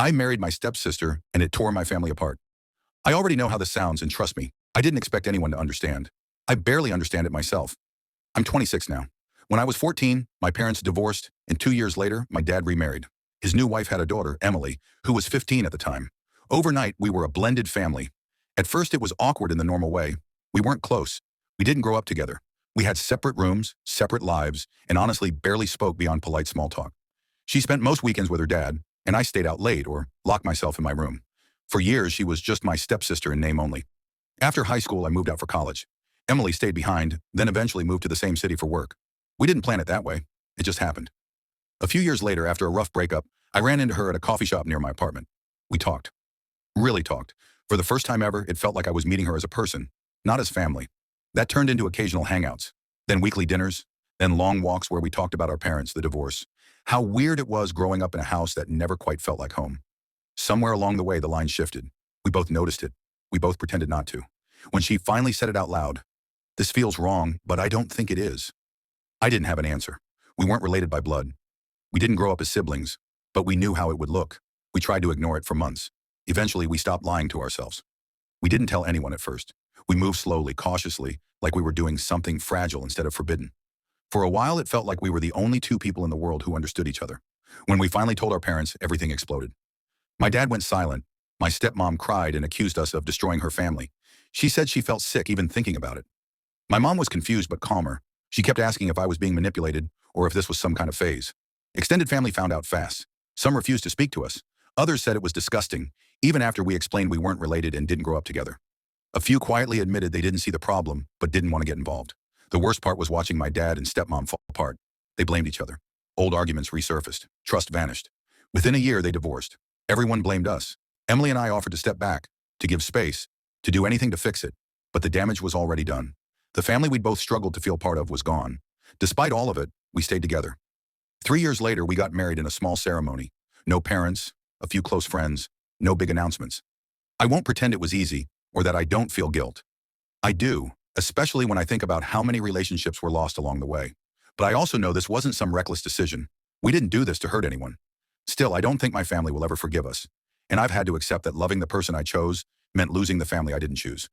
I married my stepsister, and it tore my family apart. I already know how this sounds, and trust me, I didn't expect anyone to understand. I barely understand it myself. I'm 26 now. When I was 14, my parents divorced, and 2 years later, my dad remarried. His new wife had a daughter, Emily, who was 15 at the time. Overnight, we were a blended family. At first, it was awkward in the normal way. We weren't close. We didn't grow up together. We had separate rooms, separate lives, and honestly barely spoke beyond polite small talk. She spent most weekends with her dad, and I stayed out late or locked myself in my room. For years, she was just my stepsister in name only. After high school, I moved out for college. Emily stayed behind, then eventually moved to the same city for work. We didn't plan it that way. It just happened. A few years later, after a rough breakup, I ran into her at a coffee shop near my apartment. We talked. Really talked. For the first time ever, it felt like I was meeting her as a person, not as family. That turned into occasional hangouts, then weekly dinners, then long walks where we talked about our parents, the divorce, how weird it was growing up in a house that never quite felt like home. Somewhere along the way, the line shifted. We both noticed it. We both pretended not to. When she finally said it out loud, "This feels wrong, but I don't think it is." I didn't have an answer. We weren't related by blood. We didn't grow up as siblings, but we knew how it would look. We tried to ignore it for months. Eventually, we stopped lying to ourselves. We didn't tell anyone at first. We moved slowly, cautiously, like we were doing something fragile instead of forbidden. For a while, it felt like we were the only two people in the world who understood each other. When we finally told our parents, everything exploded. My dad went silent. My stepmom cried and accused us of destroying her family. She said she felt sick even thinking about it. My mom was confused but calmer. She kept asking if I was being manipulated or if this was some kind of phase. Extended family found out fast. Some refused to speak to us. Others said it was disgusting, even after we explained we weren't related and didn't grow up together. A few quietly admitted they didn't see the problem, but didn't want to get involved. The worst part was watching my dad and stepmom fall apart. They blamed each other. Old arguments resurfaced. Trust vanished. Within a year, they divorced. Everyone blamed us. Emily and I offered to step back, to give space, to do anything to fix it, but the damage was already done. The family we'd both struggled to feel part of was gone. Despite all of it, we stayed together. 3 years later, we got married in a small ceremony. No parents, a few close friends, no big announcements. I won't pretend it was easy, or that I don't feel guilt. I do, especially when I think about how many relationships were lost along the way. But I also know this wasn't some reckless decision. We didn't do this to hurt anyone. Still, I don't think my family will ever forgive us. And I've had to accept that loving the person I chose meant losing the family I didn't choose.